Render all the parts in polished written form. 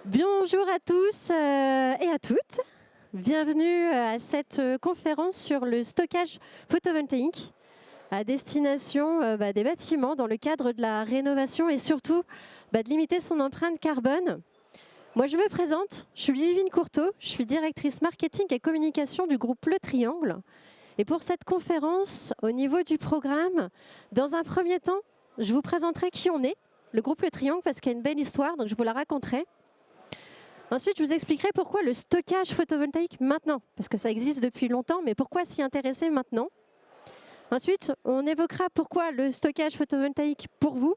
Bonjour à tous et à toutes. Bienvenue à cette conférence sur le stockage photovoltaïque à destination des bâtiments dans le cadre de la rénovation et surtout de limiter son empreinte carbone. Moi, je me présente, je suis Ludivine Courteau, je suis directrice marketing et communication du groupe Le Triangle. Et pour cette conférence, au niveau du programme, dans un premier temps, je vous présenterai qui on est, le groupe Le Triangle, parce qu'il y a une belle histoire, donc je vous la raconterai. Ensuite, je vous expliquerai pourquoi le stockage photovoltaïque maintenant, parce que ça existe depuis longtemps, mais pourquoi s'y intéresser maintenant. Ensuite, on évoquera pourquoi le stockage photovoltaïque pour vous.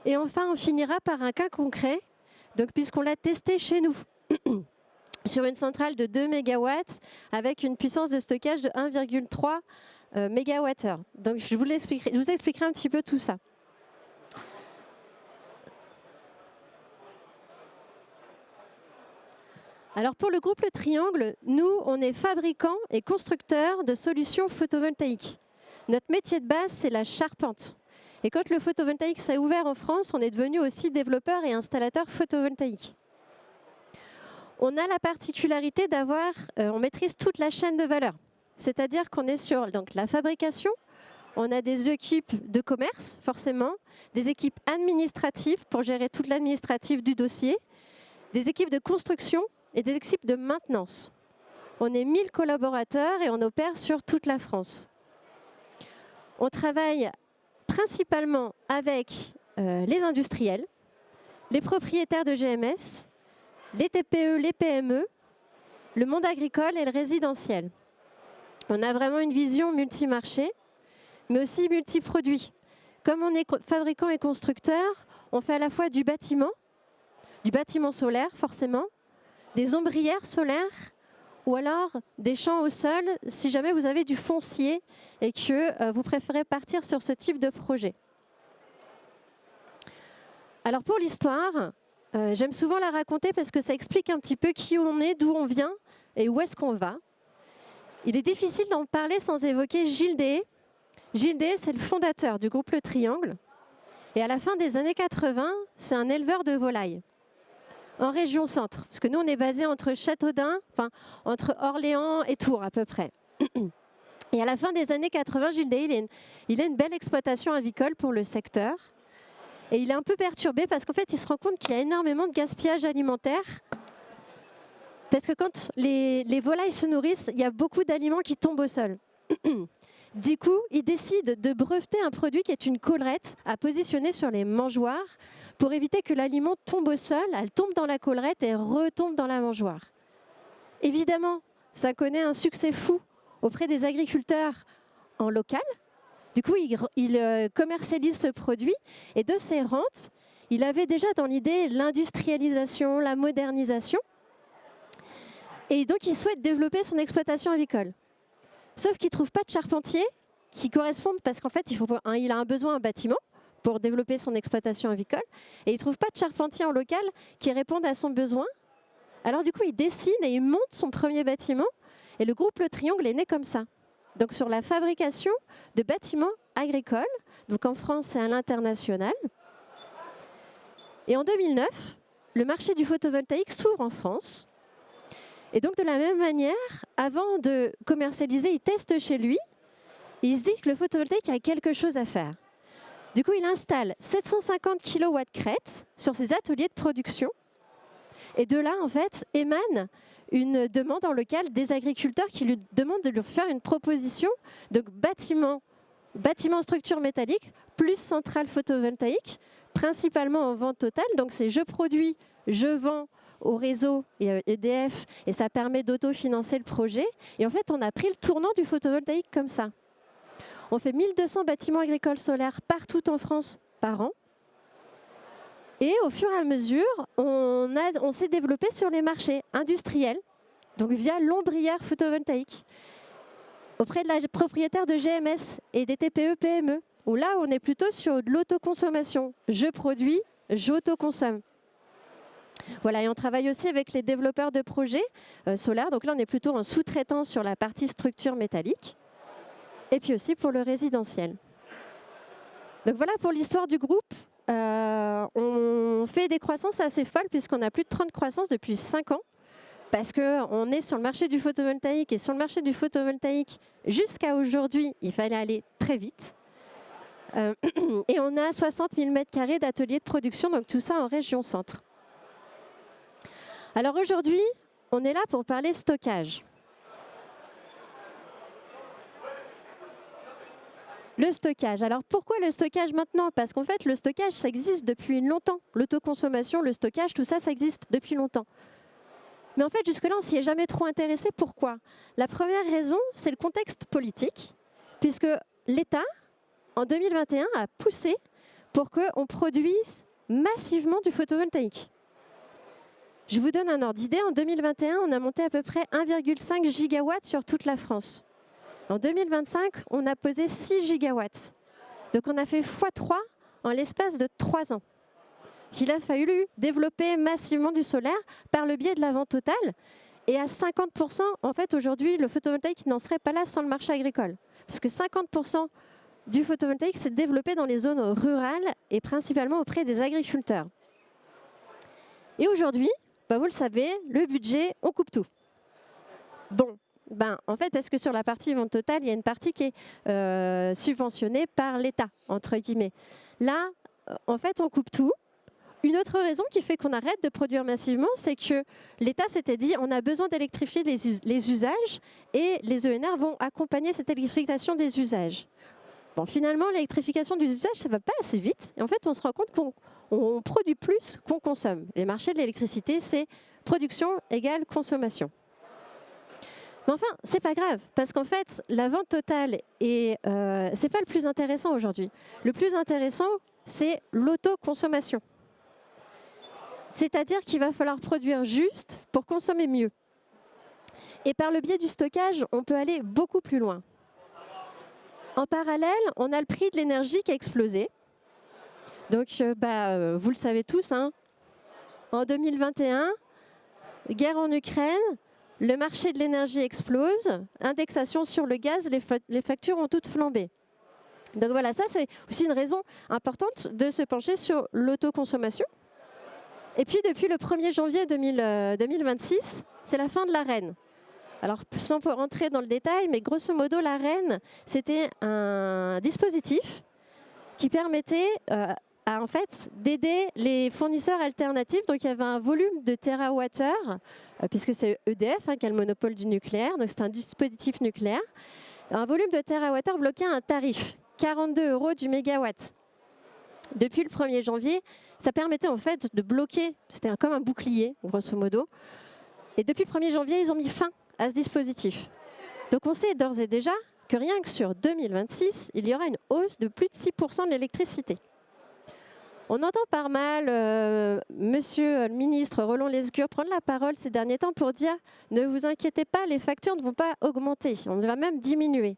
Et enfin, on finira par un cas concret, donc puisqu'on l'a testé chez nous, sur une centrale de 2 MW avec une puissance de stockage de 1,3 MWh. Donc je vous expliquerai un petit peu tout ça. Alors pour le groupe Le Triangle, nous, on est fabricants et constructeurs de solutions photovoltaïques. Notre métier de base, c'est la charpente. Et quand le photovoltaïque s'est ouvert en France, on est devenu aussi développeurs et installateurs photovoltaïques. On a la particularité on maîtrise toute la chaîne de valeur. C'est-à-dire qu'on est sur la fabrication, on a des équipes de commerce, forcément, des équipes administratives pour gérer toute l'administratif du dossier, des équipes de construction, et des équipes de maintenance. On est 1000 collaborateurs et on opère sur toute la France. On travaille principalement avec les industriels, les propriétaires de GMS, les TPE, les PME, le monde agricole et le résidentiel. On a vraiment une vision multimarché, mais aussi multiproduit. Comme on est fabricant et constructeur, on fait à la fois du bâtiment solaire forcément, des ombrières solaires ou alors des champs au sol si jamais vous avez du foncier et que vous préférez partir sur ce type de projet. Alors pour l'histoire, j'aime souvent la raconter parce que ça explique un petit peu qui on est, d'où on vient et où est-ce qu'on va. Il est difficile d'en parler sans évoquer Gilles Dehaye. Gilles Dehaye, c'est le fondateur du groupe Le Triangle. Et à la fin des années 80, c'est un éleveur de volailles. En région centre, parce que nous on est basé entre Châteaudun, entre Orléans et Tours à peu près. Et à la fin des années 80, Gilles Dehaye, il a une belle exploitation avicole pour le secteur. Et il est un peu perturbé parce qu'en fait il se rend compte qu'il y a énormément de gaspillage alimentaire. Parce que quand les volailles se nourrissent, il y a beaucoup d'aliments qui tombent au sol. Du coup, il décide de breveter un produit qui est une collerette à positionner sur les mangeoires pour éviter que l'aliment tombe au sol, elle tombe dans la collerette et retombe dans la mangeoire. Évidemment, ça connaît un succès fou auprès des agriculteurs en local. Du coup, il commercialise ce produit et de ses rentes, il avait déjà dans l'idée l'industrialisation, la modernisation. Et donc, il souhaite développer son exploitation avicole. Sauf qu'il ne trouve pas de charpentier qui corresponde parce qu'en fait, il a un besoin en bâtiment pour développer son exploitation avicole. Et il ne trouve pas de charpentier en local qui réponde à son besoin. Alors du coup, il dessine et il monte son premier bâtiment. Et le groupe Le Triangle est né comme ça. Donc sur la fabrication de bâtiments agricoles, donc en France et à l'international. Et en 2009, le marché du photovoltaïque s'ouvre en France. Et donc de la même manière, avant de commercialiser, il teste chez lui. Il se dit que le photovoltaïque a quelque chose à faire. Du coup, il installe 750 kW crête sur ses ateliers de production. Et de là, en fait, émane une demande en local des agriculteurs qui lui demandent de lui faire une proposition de bâtiment structure métallique plus centrale photovoltaïque, principalement en vente totale. Donc c'est je produis, je vends au réseau et EDF et ça permet d'autofinancer le projet. Et en fait, on a pris le tournant du photovoltaïque comme ça. On fait 1200 bâtiments agricoles solaires partout en France par an. Et au fur et à mesure, on s'est développé sur les marchés industriels, donc via l'ombrière photovoltaïque, auprès de la propriétaire de GMS et des TPE-PME, où là, on est plutôt sur de l'autoconsommation. Je produis, j'autoconsomme. Voilà, et on travaille aussi avec les développeurs de projets solaires. Donc là, on est plutôt en sous-traitant sur la partie structure métallique. Et puis aussi pour le résidentiel. Donc voilà pour l'histoire du groupe. on fait des croissances assez folles puisqu'on a plus de 30 croissances depuis 5 ans. Parce qu'on est sur le marché du photovoltaïque et sur le marché du photovoltaïque, jusqu'à aujourd'hui, il fallait aller très vite. Et on a 60 000 m² d'ateliers de production, donc tout ça en région centre. Alors aujourd'hui, on est là pour parler stockage. Le stockage. Alors pourquoi le stockage maintenant? Parce qu'en fait, le stockage, ça existe depuis longtemps. L'autoconsommation, le stockage, tout ça, ça existe depuis longtemps. Mais en fait, jusque-là, on s'y est jamais trop intéressé. Pourquoi? La première raison, c'est le contexte politique, puisque l'État, en 2021, a poussé pour qu'on produise massivement du photovoltaïque. Je vous donne un ordre d'idée. En 2021, on a monté à peu près 1,5 gigawatts sur toute la France. En 2025, on a posé 6 gigawatts. Donc on a fait x3 en l'espace de 3 ans. Il a fallu développer massivement du solaire par le biais de la vente totale. Et à 50%, en fait, aujourd'hui, le photovoltaïque n'en serait pas là sans le marché agricole. Parce que 50% du photovoltaïque s'est développé dans les zones rurales et principalement auprès des agriculteurs. Et aujourd'hui, vous le savez, le budget, on coupe tout. Bon, en fait, parce que sur la partie vente totale, il y a une partie qui est subventionnée par l'État, entre guillemets. Là, en fait, on coupe tout. Une autre raison qui fait qu'on arrête de produire massivement, c'est que l'État s'était dit on a besoin d'électrifier les usages et les ENR vont accompagner cette électrification des usages. Bon, finalement, l'électrification des usages, ça ne va pas assez vite. Et en fait, on se rend compte qu'on produit plus qu'on consomme. Les marchés de l'électricité, c'est production égale consommation. Mais enfin, ce n'est pas grave, parce qu'en fait, la vente totale, ce n'est pas le plus intéressant aujourd'hui. Le plus intéressant, c'est l'autoconsommation. C'est-à-dire qu'il va falloir produire juste pour consommer mieux. Et par le biais du stockage, on peut aller beaucoup plus loin. En parallèle, on a le prix de l'énergie qui a explosé. Donc, vous le savez tous, hein, en 2021, guerre en Ukraine, le marché de l'énergie explose, indexation sur le gaz, les factures ont toutes flambé. Donc voilà, ça c'est aussi une raison importante de se pencher sur l'autoconsommation. Et puis depuis le 1er janvier 2026, c'est la fin de l'Arenh. Alors sans rentrer dans le détail, mais grosso modo l'Arenh, c'était un dispositif qui permettait en fait d'aider les fournisseurs alternatifs. Donc il y avait un volume de térawattheures, puisque c'est EDF qui a le monopole du nucléaire, donc c'est un dispositif nucléaire. Un volume de térawattheures bloqué à un tarif, 42 € du mégawatt. Depuis le 1er janvier, ça permettait en fait de bloquer, c'était comme un bouclier, grosso modo. Et depuis le 1er janvier, ils ont mis fin à ce dispositif. Donc on sait d'ores et déjà que rien que sur 2026, il y aura une hausse de plus de 6% de l'électricité. On entend par mal monsieur le ministre Roland Lescure prendre la parole ces derniers temps pour dire « Ne vous inquiétez pas, les factures ne vont pas augmenter, on va même diminuer ».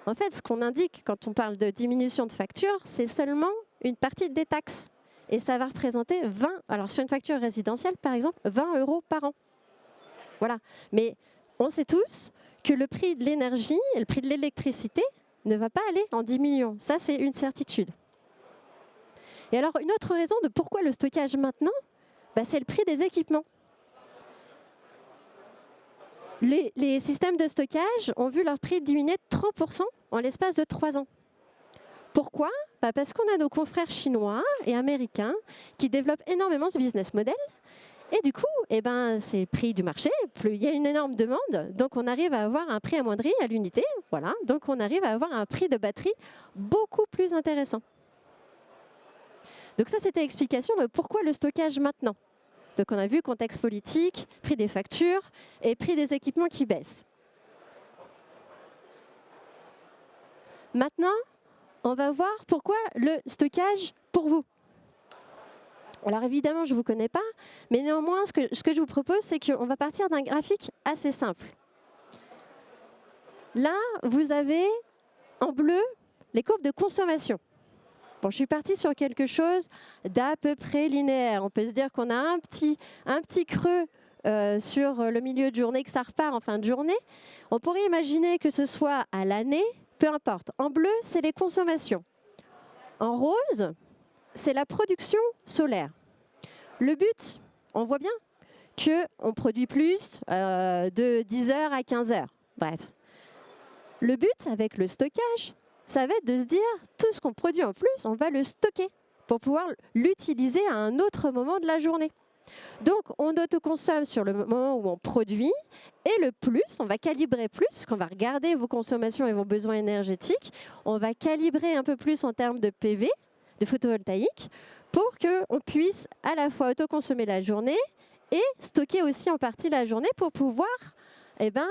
En fait, ce qu'on indique quand on parle de diminution de facture, c'est seulement une partie des taxes. Et ça va représenter 20, alors sur une facture résidentielle par exemple, 20 € par an. Voilà. Mais on sait tous que le prix de l'énergie et le prix de l'électricité ne va pas aller en diminuant. Ça, c'est une certitude. Et alors, une autre raison de pourquoi le stockage maintenant, c'est le prix des équipements. Les systèmes de stockage ont vu leur prix diminuer de 30% en l'espace de 3 ans. Pourquoi? Parce qu'on a nos confrères chinois et américains qui développent énormément ce business model. Et du coup, c'est le prix du marché. Il y a une énorme demande, donc on arrive à avoir un prix amoindri à l'unité. Voilà, donc on arrive à avoir un prix de batterie beaucoup plus intéressant. Donc ça, c'était l'explication de pourquoi le stockage maintenant. Donc on a vu contexte politique, prix des factures et prix des équipements qui baissent. Maintenant, on va voir pourquoi le stockage pour vous. Alors évidemment, je ne vous connais pas, mais néanmoins, ce que je vous propose, c'est qu'on va partir d'un graphique assez simple. Là, vous avez en bleu les courbes de consommation. Bon, je suis partie sur quelque chose d'à peu près linéaire. On peut se dire qu'on a un petit creux sur le milieu de journée, que ça repart en fin de journée. On pourrait imaginer que ce soit à l'année, peu importe. En bleu, c'est les consommations. En rose, c'est la production solaire. Le but, on voit bien qu'on produit plus de 10 heures à 15 heures. Bref. Le but avec le stockage, ça va être de se dire, tout ce qu'on produit en plus, on va le stocker pour pouvoir l'utiliser à un autre moment de la journée. Donc, on autoconsomme sur le moment où on produit, et le plus, on va calibrer plus, parce qu'on va regarder vos consommations et vos besoins énergétiques, on va calibrer un peu plus en termes de PV, de photovoltaïque, pour qu'on puisse à la fois autoconsommer la journée et stocker aussi en partie la journée pour pouvoir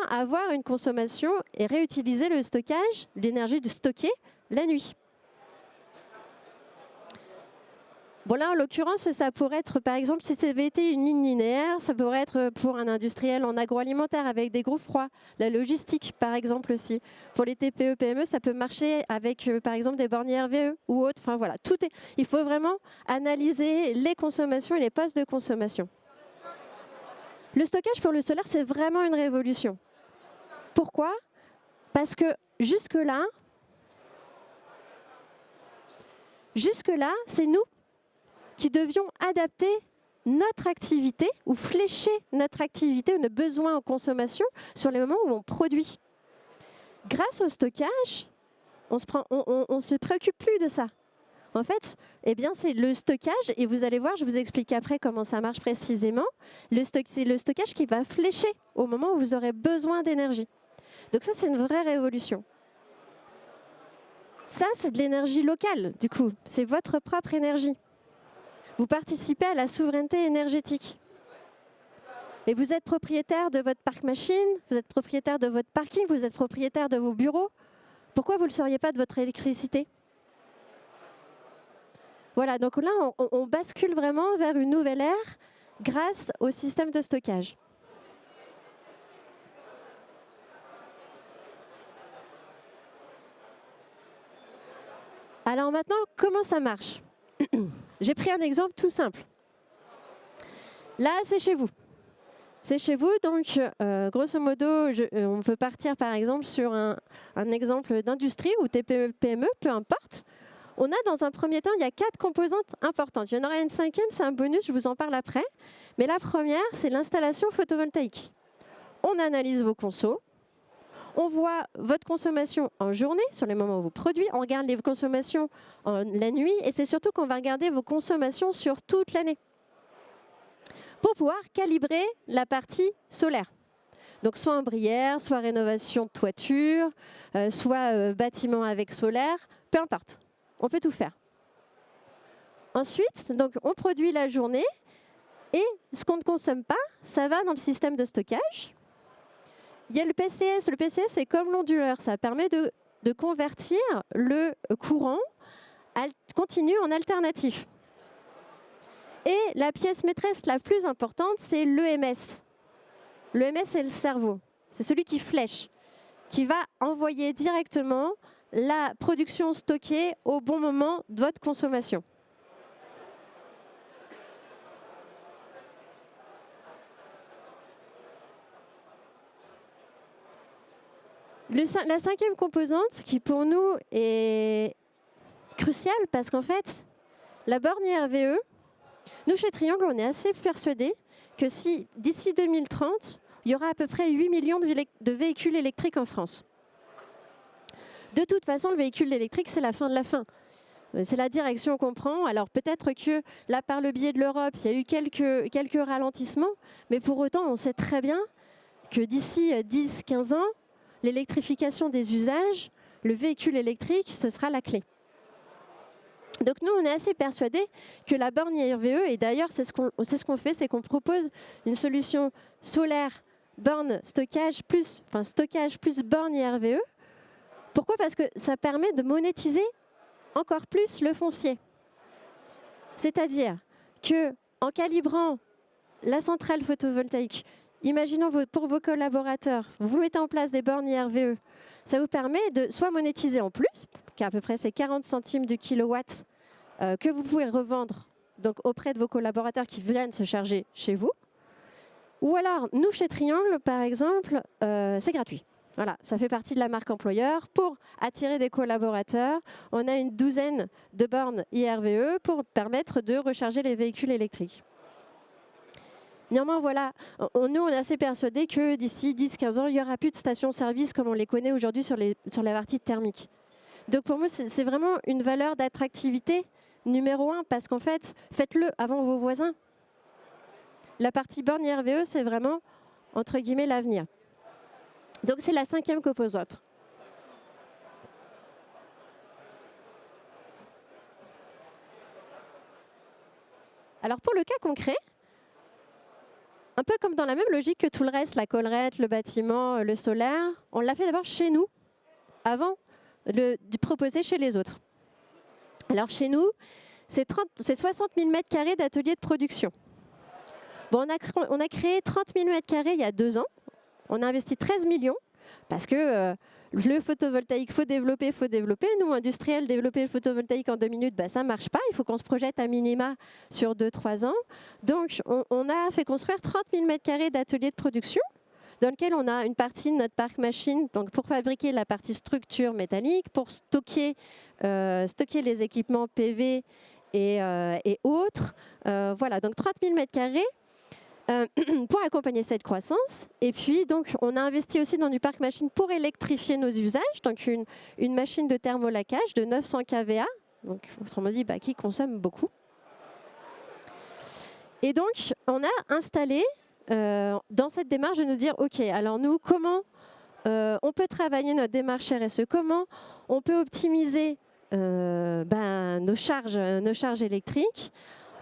avoir une consommation et réutiliser le stockage, l'énergie de stocker la nuit. Bon là, en l'occurrence, ça pourrait être, par exemple, si ça avait été une ligne linéaire, ça pourrait être pour un industriel en agroalimentaire avec des groupes froids, la logistique, par exemple aussi. Pour les TPE, PME, ça peut marcher avec, par exemple, des bornes RVE ou autres. Enfin voilà, tout est. Il faut vraiment analyser les consommations et les postes de consommation. Le stockage pour le solaire, c'est vraiment une révolution. Pourquoi? Parce que jusque-là, c'est nous qui devions adapter notre activité ou flécher notre activité ou nos besoins en consommation sur les moments où on produit. Grâce au stockage, on se préoccupe plus de ça. En fait, c'est le stockage, et vous allez voir, je vous explique après comment ça marche précisément. C'est le stockage qui va flécher au moment où vous aurez besoin d'énergie. Donc ça, c'est une vraie révolution. Ça, c'est de l'énergie locale, du coup. C'est votre propre énergie. Vous participez à la souveraineté énergétique. Et vous êtes propriétaire de votre parc machine, vous êtes propriétaire de votre parking, vous êtes propriétaire de vos bureaux. Pourquoi vous ne le seriez pas de votre électricité? Voilà, donc là, on bascule vraiment vers une nouvelle ère grâce au système de stockage. Alors maintenant, comment ça marche? J'ai pris un exemple tout simple. Là, c'est chez vous. C'est chez vous, donc grosso modo, on peut partir par exemple sur un exemple d'industrie ou TPE-PME, peu importe. On a dans un premier temps, il y a 4 composantes importantes. Il y en aura une 5e, c'est un bonus, je vous en parle après. Mais la première, c'est l'installation photovoltaïque. On analyse vos consos. On voit votre consommation en journée, sur les moments où vous produisez. On regarde les consommations la nuit. Et c'est surtout qu'on va regarder vos consommations sur toute l'année pour pouvoir calibrer la partie solaire. Donc soit ombrière, soit rénovation de toiture, soit bâtiment avec solaire, peu importe. On peut tout faire. Ensuite, donc, on produit la journée et ce qu'on ne consomme pas, ça va dans le système de stockage. Il y a le PCS. Le PCS, c'est comme l'onduleur. Ça permet de convertir le courant continu en alternatif. Et la pièce maîtresse la plus importante, c'est l'EMS. L'EMS, c'est le cerveau. C'est celui qui flèche, qui va envoyer directement la production stockée au bon moment de votre consommation. La 5e composante, qui pour nous est cruciale, parce qu'en fait, la borne RVE, nous chez Triangle, on est assez persuadés que si d'ici 2030, il y aura à peu près 8 millions de véhicules électriques en France. De toute façon, le véhicule électrique, c'est la fin de la fin. C'est la direction qu'on prend. Alors peut-être que là, par le biais de l'Europe, il y a eu quelques ralentissements, mais pour autant, on sait très bien que d'ici 10-15 ans, l'électrification des usages, le véhicule électrique, ce sera la clé. Donc nous, on est assez persuadés que la borne RVE, et d'ailleurs, c'est ce qu'on fait, c'est qu'on propose une solution solaire, borne, stockage plus borne RVE. Pourquoi? Parce que ça permet de monétiser encore plus le foncier. C'est-à-dire qu'en calibrant la centrale photovoltaïque, imaginons pour vos collaborateurs, vous mettez en place des bornes RVE, ça vous permet de soit monétiser en plus, qu'à peu près c'est 40 centimes du kilowatt que vous pouvez revendre donc, auprès de vos collaborateurs qui viennent se charger chez vous. Ou alors, nous, chez Triangle, par exemple, c'est gratuit. Voilà, ça fait partie de la marque employeur. Pour attirer des collaborateurs, on a une douzaine de bornes IRVE pour permettre de recharger les véhicules électriques. Néanmoins, voilà, nous, on est assez persuadés que d'ici 10-15 ans, il n'y aura plus de stations-service comme on les connaît aujourd'hui sur la partie thermique. Donc pour moi, c'est vraiment une valeur d'attractivité numéro 1, parce qu'en fait, faites-le avant vos voisins. La partie borne IRVE, c'est vraiment, entre guillemets, l'avenir. Donc c'est la 5e composante. Alors pour le cas concret, un peu comme dans la même logique que tout le reste, la collerette, le bâtiment, le solaire, on l'a fait d'abord chez nous, avant de proposer chez les autres. Alors chez nous, c'est 60 000 m² d'ateliers de production. Bon, on a créé 30 000 m² il y a 2 ans. On a investi 13 millions parce que le photovoltaïque, il faut développer. Nous, industriels, développer le photovoltaïque en 2 minutes, ça ne marche pas. Il faut qu'on se projette à minima sur 2-3 ans. Donc, on a fait construire 30 000 m² d'ateliers de production dans lequel on a une partie de notre parc machine donc pour fabriquer la partie structure métallique, pour stocker les équipements PV et autres. Voilà, donc 30 000 m². Pour accompagner cette croissance. Et puis, donc, on a investi aussi dans du parc machine pour électrifier nos usages. Donc, une machine de thermolaquage de 900 kVA, donc, autrement dit, qui consomme beaucoup. Et donc, on a installé, dans cette démarche, de nous dire, OK, alors nous, comment on peut travailler notre démarche RSE? Comment on peut optimiser nos charges électriques?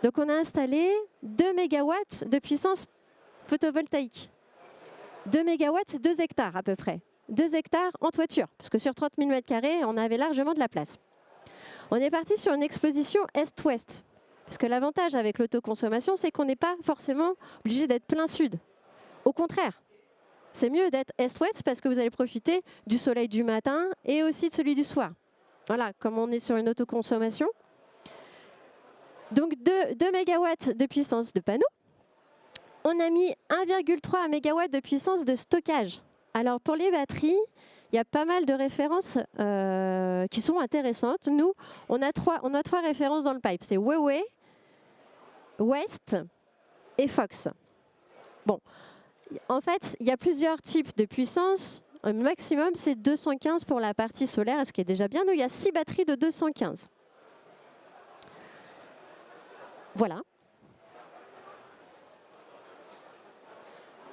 Donc on a installé 2 MW de puissance photovoltaïque. 2 MW, c'est 2 hectares à peu près. 2 hectares en toiture, parce que sur 30 000 m², on avait largement de la place. On est parti sur une exposition est-ouest. Parce que l'avantage avec l'autoconsommation, c'est qu'on n'est pas forcément obligé d'être plein sud. Au contraire, c'est mieux d'être est-ouest parce que vous allez profiter du soleil du matin et aussi de celui du soir. Voilà, comme on est sur une autoconsommation. Donc 2 MW de puissance de panneau. On a mis 1,3 MW de puissance de stockage. Alors pour les batteries, il y a pas mal de références qui sont intéressantes. Nous, on a trois références dans le pipe. C'est Huawei, West et Fox. Bon, en fait, il y a plusieurs types de puissance. Le maximum, c'est 215 pour la partie solaire, ce qui est déjà bien. Nous, il y a 6 batteries de 215. Voilà.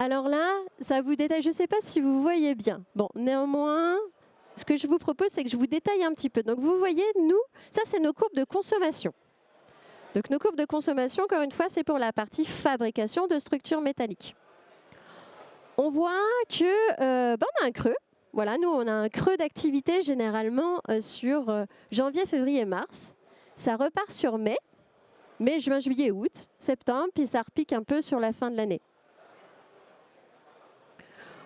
Alors là, ça vous détaille. Je ne sais pas si vous voyez bien. Bon, néanmoins, ce que je vous propose, c'est que je vous détaille un petit peu. Donc vous voyez, nous, ça c'est nos courbes de consommation. Donc nos courbes de consommation, encore une fois, c'est pour la partie fabrication de structures métalliques. On voit que on a un creux. Voilà, nous, on a un creux d'activité généralement sur janvier, février, mars. Ça repart sur mai. Mai, juin, juillet, août, septembre, puis ça repique un peu sur la fin de l'année.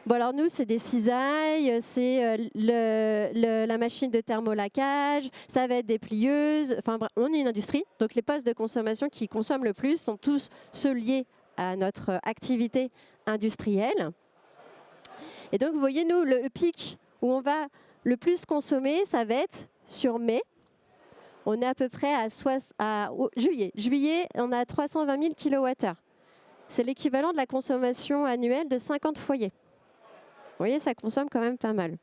Bon alors nous, c'est des cisailles, c'est la machine de thermolaquage, ça va être des plieuses. Enfin, on est une industrie, donc les postes de consommation qui consomment le plus sont tous ceux liés à notre activité industrielle. Et donc, vous voyez, nous, le pic où on va le plus consommer, ça va être sur mai. On est à peu près à juillet. Juillet, on a 320 000 kWh. C'est l'équivalent de la consommation annuelle de 50 foyers. Vous voyez, ça consomme quand même pas mal.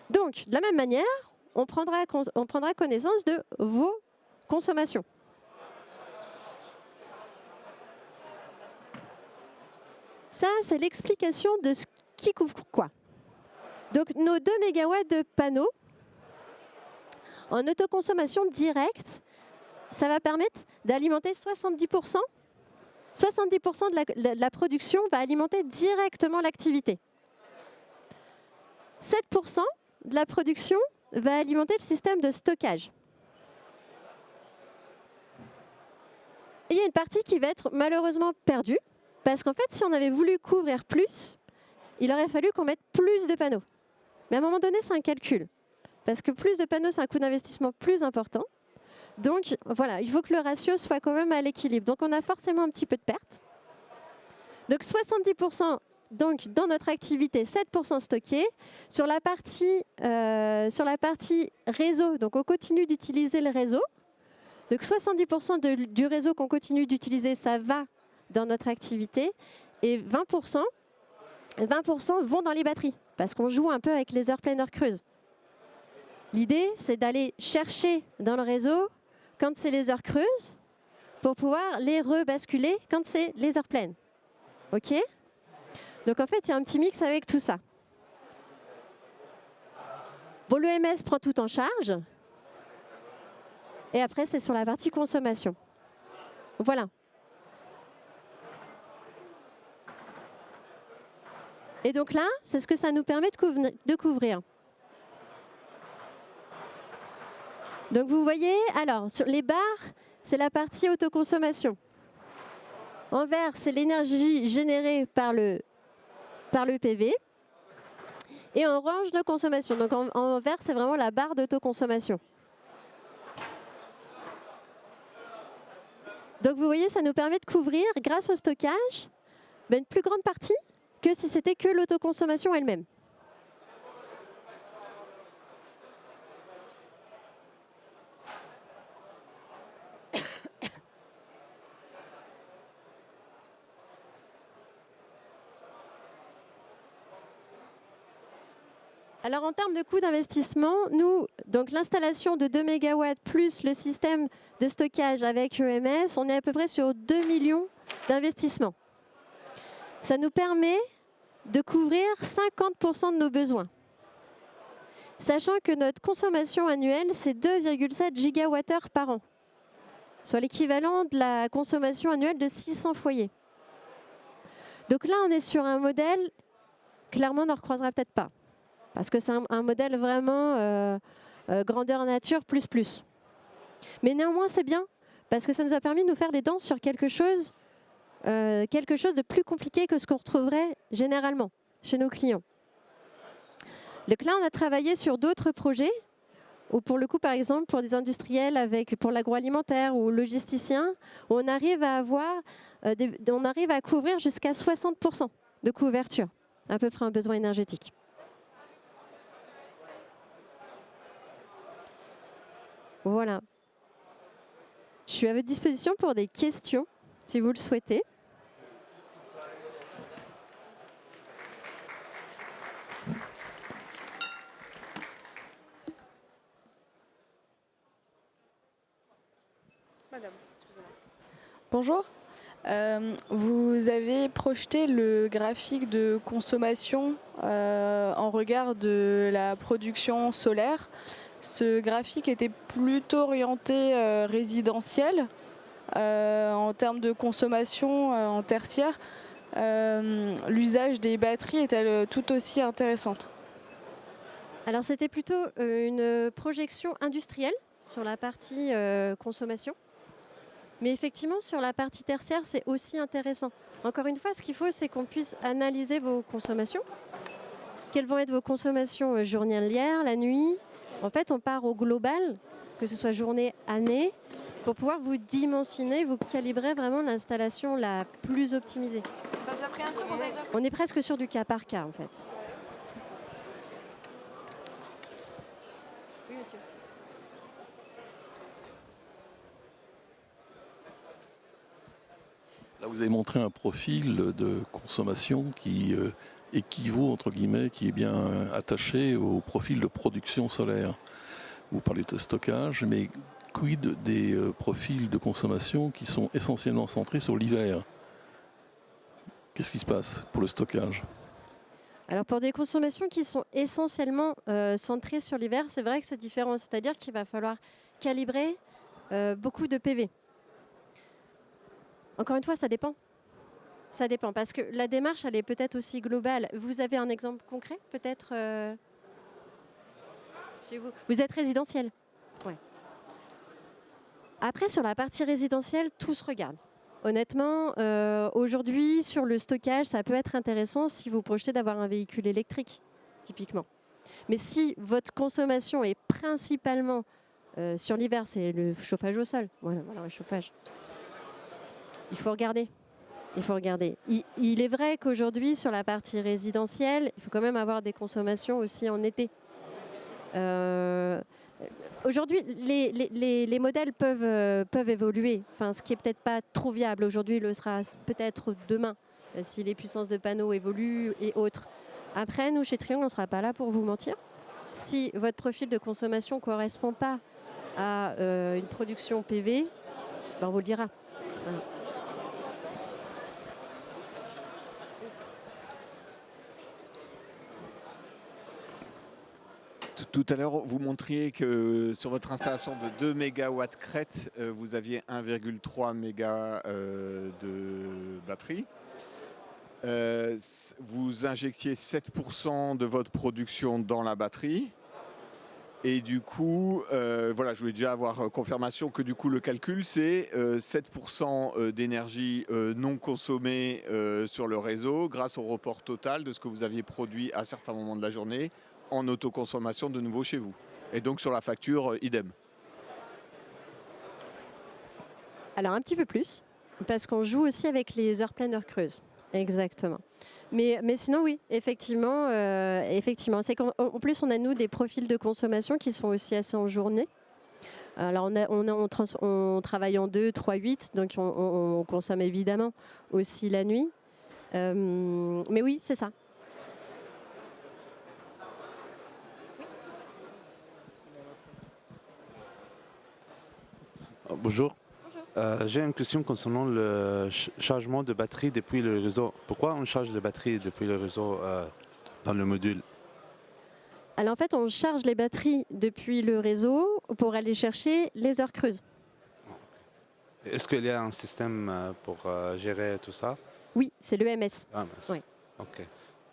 Donc, de la même manière, on prendra connaissance de vos consommations. Ça, c'est l'explication de ce qui couvre quoi. Donc, nos 2 MW de panneaux, en autoconsommation directe, ça va permettre d'alimenter 70%. 70% de la production va alimenter directement l'activité. 7% de la production va alimenter le système de stockage. Et il y a une partie qui va être malheureusement perdue, parce qu'en fait, si on avait voulu couvrir plus, il aurait fallu qu'on mette plus de panneaux. Mais à un moment donné, c'est un calcul. Parce que plus de panneaux, c'est un coût d'investissement plus important. Donc voilà, il faut que le ratio soit quand même à l'équilibre. Donc on a forcément un petit peu de perte. Donc 70% donc dans notre activité 7% stocké. Sur la partie réseau, donc on continue d'utiliser le réseau. Donc 70% du réseau qu'on continue d'utiliser, ça va dans notre activité. Et 20% vont dans les batteries, parce qu'on joue un peu avec les heures pleines, heures creuses. L'idée, c'est d'aller chercher dans le réseau quand c'est les heures creuses, pour pouvoir les rebasculer quand c'est les heures pleines. OK ? Donc en fait, il y a un petit mix avec tout ça. Bon, l'EMS prend tout en charge. Et après, c'est sur la partie consommation. Voilà. Et donc là, c'est ce que ça nous permet de couvrir. Donc vous voyez, alors, sur les barres, c'est la partie autoconsommation. En vert, c'est l'énergie générée par le PV. Et en orange, de consommation. Donc en vert, c'est vraiment la barre d'autoconsommation. Donc vous voyez, ça nous permet de couvrir, grâce au stockage, une plus grande partie que si c'était que l'autoconsommation elle-même. Alors en termes de coût d'investissement, nous, donc l'installation de 2 MW plus le système de stockage avec EMS, on est à peu près sur 2 millions d'investissements. Ça nous permet de couvrir 50% de nos besoins. Sachant que notre consommation annuelle, c'est 2,7 gigawattheures par an, soit l'équivalent de la consommation annuelle de 600 foyers. Donc là, on est sur un modèle, clairement, on n'en recroisera peut-être pas. Parce que c'est un modèle vraiment grandeur nature plus. Mais néanmoins, c'est bien, parce que ça nous a permis de nous faire les dents sur quelque chose de plus compliqué que ce qu'on retrouverait généralement chez nos clients. Donc là, on a travaillé sur d'autres projets, où pour le coup, par exemple, pour des industriels, pour l'agroalimentaire ou logisticiens, où on arrive à couvrir jusqu'à 60% de couverture, à peu près un besoin énergétique. Voilà. Je suis à votre disposition pour des questions, si vous le souhaitez. Madame, excusez-moi. Bonjour. Vous avez projeté le graphique de consommation en regard de la production solaire. Ce graphique était plutôt orienté résidentiel en termes de consommation en tertiaire. L'usage des batteries est-elle tout aussi intéressante? Alors c'était plutôt une projection industrielle sur la partie consommation. Mais effectivement, sur la partie tertiaire, c'est aussi intéressant. Encore une fois, ce qu'il faut, c'est qu'on puisse analyser vos consommations. Quelles vont être vos consommations journalières, la nuit? En fait, on part au global, que ce soit journée, année, pour pouvoir vous dimensionner, vous calibrer vraiment l'installation la plus optimisée. On est presque sur du cas par cas, en fait. Oui, monsieur. Là, vous avez montré un profil de consommation qui équivaut, entre guillemets, qui est bien attaché au profil de production solaire. Vous parlez de stockage, mais quid des profils de consommation qui sont essentiellement centrés sur l'hiver? Qu'est-ce qui se passe pour le stockage? Alors pour des consommations qui sont essentiellement centrées sur l'hiver, c'est vrai que c'est différent. C'est-à-dire qu'il va falloir calibrer beaucoup de PV. Encore une fois, ça dépend. Ça dépend, parce que la démarche, elle est peut-être aussi globale. Vous avez un exemple concret, peut-être chez vous? Vous êtes résidentiel? Ouais. Après, sur la partie résidentielle, tout se regarde. Honnêtement, aujourd'hui, sur le stockage, ça peut être intéressant si vous projetez d'avoir un véhicule électrique, typiquement. Mais si votre consommation est principalement sur l'hiver, c'est le chauffage au sol. Voilà, le chauffage. Il faut regarder. Il faut regarder. Il est vrai qu'aujourd'hui, sur la partie résidentielle, il faut quand même avoir des consommations aussi en été. Aujourd'hui, les modèles peuvent évoluer. Enfin, ce qui est peut-être pas trop viable aujourd'hui le sera peut-être demain, si les puissances de panneaux évoluent et autres. Après, nous, chez Triangle, on ne sera pas là pour vous mentir. Si votre profil de consommation ne correspond pas à une production PV, ben, on vous le dira. Voilà. Tout à l'heure, vous montriez que sur votre installation de 2 MW crête, vous aviez 1,3 MW de batterie. Vous injectiez 7% de votre production dans la batterie. Et du coup, voilà, je voulais déjà avoir confirmation que du coup le calcul c'est 7% d'énergie non consommée sur le réseau grâce au report total de ce que vous aviez produit à certains moments de la journée en autoconsommation de nouveau chez vous. Et donc sur la facture, idem. Alors un petit peu plus, parce qu'on joue aussi avec les heures pleines, heures creuses. Exactement. Mais sinon, oui, effectivement. C'est qu'en plus, on a, nous, des profils de consommation qui sont aussi assez en journée. Alors, on travaille en 2, 3, 8, donc on consomme évidemment aussi la nuit. Mais oui, c'est ça. Bonjour. J'ai une question concernant le chargement de batterie depuis le réseau. Pourquoi on charge les batteries depuis le réseau dans le module? Alors en fait, on charge les batteries depuis le réseau pour aller chercher les heures creuses. Est-ce qu'il y a un système pour gérer tout ça? Oui, c'est l'EMS. Ah, Oui. Ok.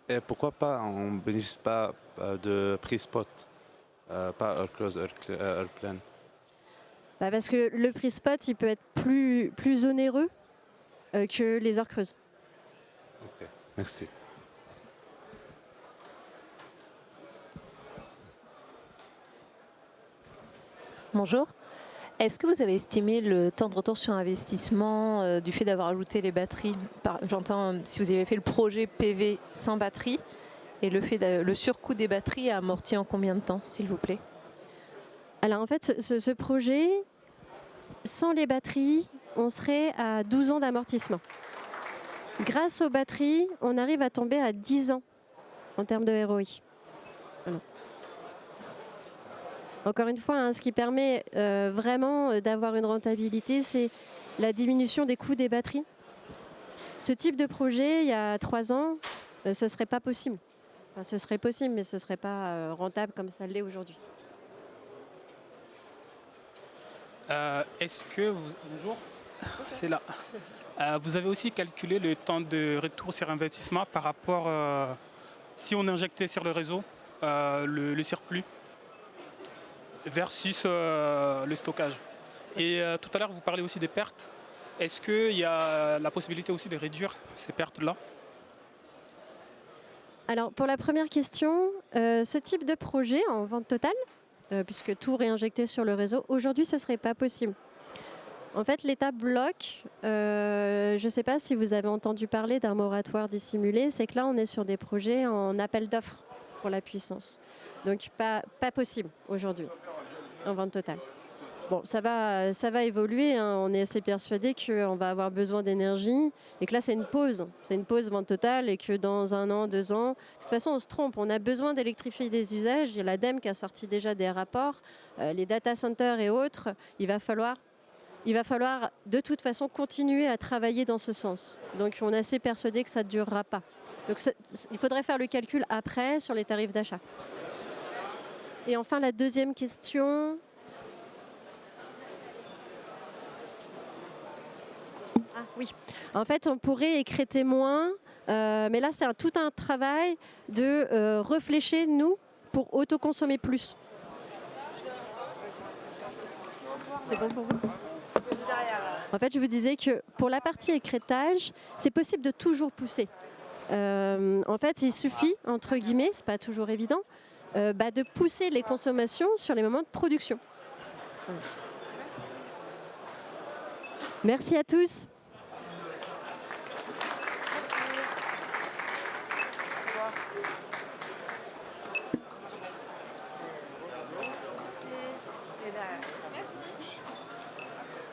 Et pourquoi pas on ne bénéficie pas de prix spot, pas heure creuse, heure pleine? Parce que le prix spot, il peut être plus onéreux que les heures creuses. Ok, merci. Bonjour. Est-ce que vous avez estimé le temps de retour sur investissement du fait d'avoir ajouté les batteries? J'entends si vous avez fait le projet PV sans batterie et le surcoût des batteries a amorti en combien de temps, s'il vous plaît? Alors en fait, ce projet, sans les batteries, on serait à 12 ans d'amortissement. Grâce aux batteries, on arrive à tomber à 10 ans en termes de ROI. Voilà. Encore une fois, ce qui permet vraiment d'avoir une rentabilité, c'est la diminution des coûts des batteries. Ce type de projet, il y a 3 ans, ce ne serait pas possible. Enfin, ce serait possible, mais ce ne serait pas rentable comme ça l'est aujourd'hui. Est-ce que vous... Bonjour, c'est là. Vous avez aussi calculé le temps de retour sur investissement par rapport, si on injectait sur le réseau le surplus versus le stockage. Et tout à l'heure, vous parlez aussi des pertes. Est-ce qu'il y a la possibilité aussi de réduire ces pertes-là? Alors, pour la première question, ce type de projet en vente totale, puisque tout réinjecté sur le réseau, aujourd'hui, ce ne serait pas possible. En fait, l'État bloque, je ne sais pas si vous avez entendu parler d'un moratoire dissimulé, c'est que là, on est sur des projets en appel d'offres pour la puissance. Donc, pas possible aujourd'hui, en vente totale. Bon, ça va évoluer, hein. On est assez persuadé qu'on va avoir besoin d'énergie et que là, c'est une pause vente totale et que dans 1 an, 2 ans, de toute façon, on se trompe. On a besoin d'électrifier des usages. Il y a l'ADEME qui a sorti déjà des rapports, les data centers et autres. Il va falloir de toute façon continuer à travailler dans ce sens. Donc, on est assez persuadé que ça ne durera pas. Donc, il faudrait faire le calcul après sur les tarifs d'achat. Et enfin, la deuxième question... Ah oui, en fait, on pourrait écréter moins, mais là, c'est tout un travail de réfléchir, nous, pour autoconsommer plus. C'est bon pour vous? En fait, je vous disais que pour la partie écrétage, c'est possible de toujours pousser. En fait, il suffit, entre guillemets, c'est pas toujours évident, de pousser les consommations sur les moments de production. Merci à tous.